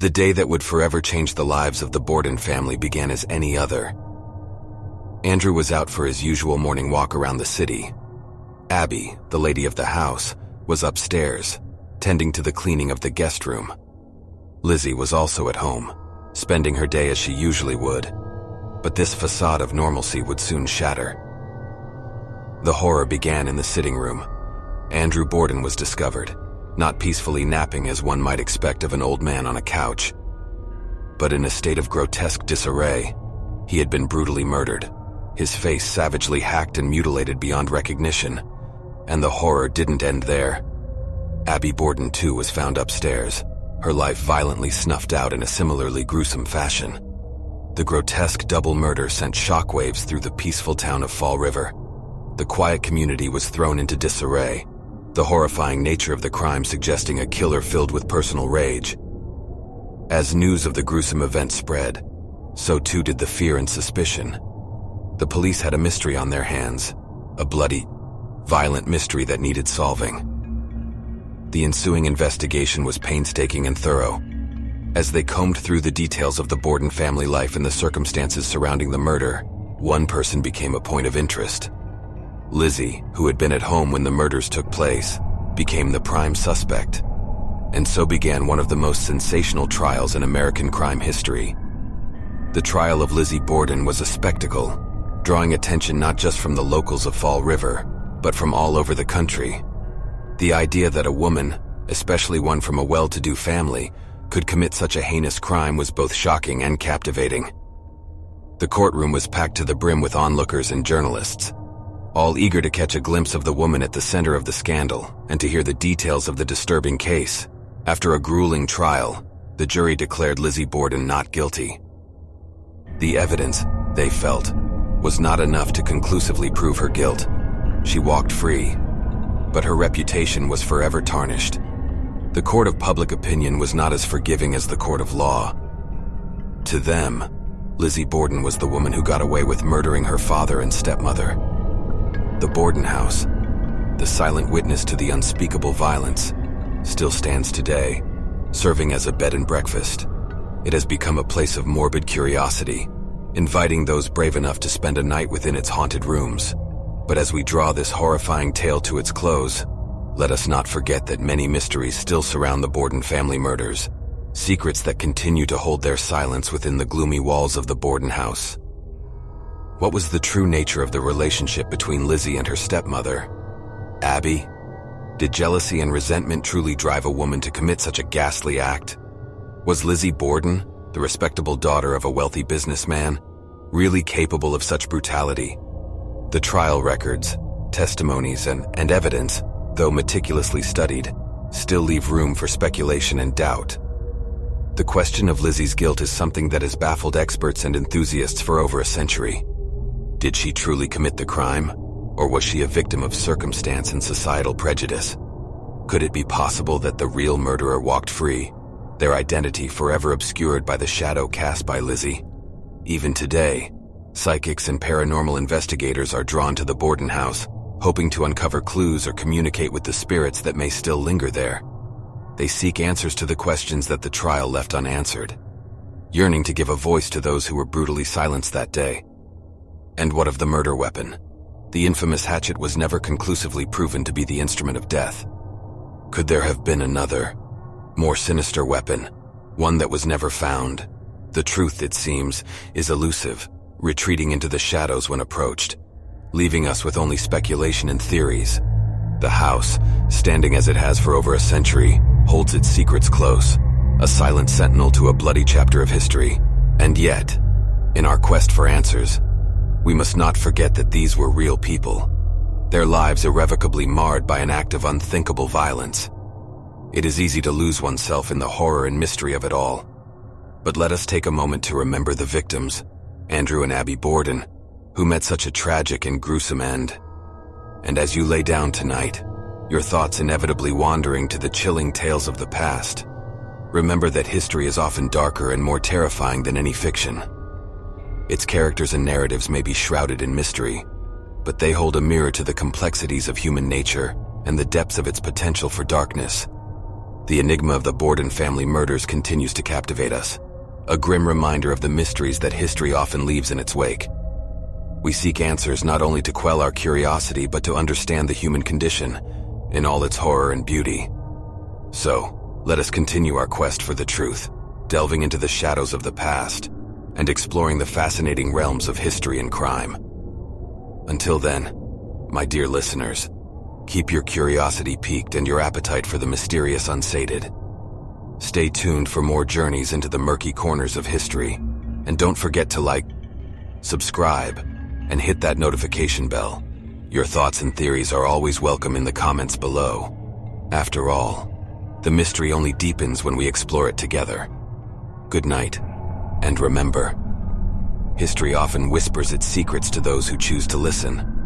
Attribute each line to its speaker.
Speaker 1: The day that would forever change the lives of the Borden family began as any other. Andrew was out for his usual morning walk around the city. Abby, the lady of the house, was upstairs, tending to the cleaning of the guest room. Lizzie was also at home, spending her day as she usually would, but this facade of normalcy would soon shatter. The horror began in the sitting room. Andrew Borden was discovered, not peacefully napping as one might expect of an old man on a couch, but in a state of grotesque disarray. He had been brutally murdered, his face savagely hacked and mutilated beyond recognition, and the horror didn't end there. Abby Borden, too, was found upstairs, her life violently snuffed out in a similarly gruesome fashion. The grotesque double murder sent shockwaves through the peaceful town of Fall River. The quiet community was thrown into disarray, the horrifying nature of the crime suggesting a killer filled with personal rage. As news of the gruesome event spread, so too did the fear and suspicion. The police had a mystery on their hands, a bloody, violent mystery that needed solving. The ensuing investigation was painstaking and thorough. As they combed through the details of the Borden family life and the circumstances surrounding the murder, one person became a point of interest. Lizzie, who had been at home when the murders took place, became the prime suspect. And so began one of the most sensational trials in American crime history. The trial of Lizzie Borden was a spectacle, drawing attention not just from the locals of Fall River, but from all over the country. The idea that a woman, especially one from a well-to-do family, could commit such a heinous crime was both shocking and captivating. The courtroom was packed to the brim with onlookers and journalists, all eager to catch a glimpse of the woman at the center of the scandal and to hear the details of the disturbing case. After a grueling trial, the jury declared Lizzie Borden not guilty. The evidence, they felt, was not enough to conclusively prove her guilt. She walked free, but her reputation was forever tarnished. The court of public opinion was not as forgiving as the court of law. To them, Lizzie Borden was the woman who got away with murdering her father and stepmother. The Borden house, the silent witness to the unspeakable violence, still stands today, serving as a bed and breakfast. It has become a place of morbid curiosity, inviting those brave enough to spend a night within its haunted rooms. But as we draw this horrifying tale to its close, let us not forget that many mysteries still surround the Borden family murders, secrets that continue to hold their silence within the gloomy walls of the Borden house. What was the true nature of the relationship between Lizzie and her stepmother, Abby? Did jealousy and resentment truly drive a woman to commit such a ghastly act? Was Lizzie Borden, the respectable daughter of a wealthy businessman, really capable of such brutality? The trial records, testimonies, and evidence, though meticulously studied, still leave room for speculation and doubt. The question of Lizzie's guilt is something that has baffled experts and enthusiasts for over a century. Did she truly commit the crime, or was she a victim of circumstance and societal prejudice? Could it be possible that the real murderer walked free, their identity forever obscured by the shadow cast by Lizzie? Even today, psychics and paranormal investigators are drawn to the Borden house, hoping to uncover clues or communicate with the spirits that may still linger there. They seek answers to the questions that the trial left unanswered, yearning to give a voice to those who were brutally silenced that day. And what of the murder weapon? The infamous hatchet was never conclusively proven to be the instrument of death. Could there have been another, more sinister weapon, one that was never found? The truth, it seems, is elusive, retreating into the shadows when approached, leaving us with only speculation and theories. The house, standing as it has for over a century, holds its secrets close, a silent sentinel to a bloody chapter of history. And yet, in our quest for answers, we must not forget that these were real people, their lives irrevocably marred by an act of unthinkable violence. It is easy to lose oneself in the horror and mystery of it all. But let us take a moment to remember the victims, Andrew and Abby Borden, who met such a tragic and gruesome end. And as you lay down tonight, your thoughts inevitably wandering to the chilling tales of the past, remember that history is often darker and more terrifying than any fiction. Its characters and narratives may be shrouded in mystery, but they hold a mirror to the complexities of human nature and the depths of its potential for darkness. The enigma of the Borden family murders continues to captivate us, a grim reminder of the mysteries that history often leaves in its wake. We seek answers not only to quell our curiosity, but to understand the human condition in all its horror and beauty. So, let us continue our quest for the truth, delving into the shadows of the past and exploring the fascinating realms of history and crime. Until then, my dear listeners, keep your curiosity piqued and your appetite for the mysterious unsated. Stay tuned for more journeys into the murky corners of history, and don't forget to like, subscribe, and hit that notification bell. Your thoughts and theories are always welcome in the comments below. After all, the mystery only deepens when we explore it together. Good night, and remember, history often whispers its secrets to those who choose to listen.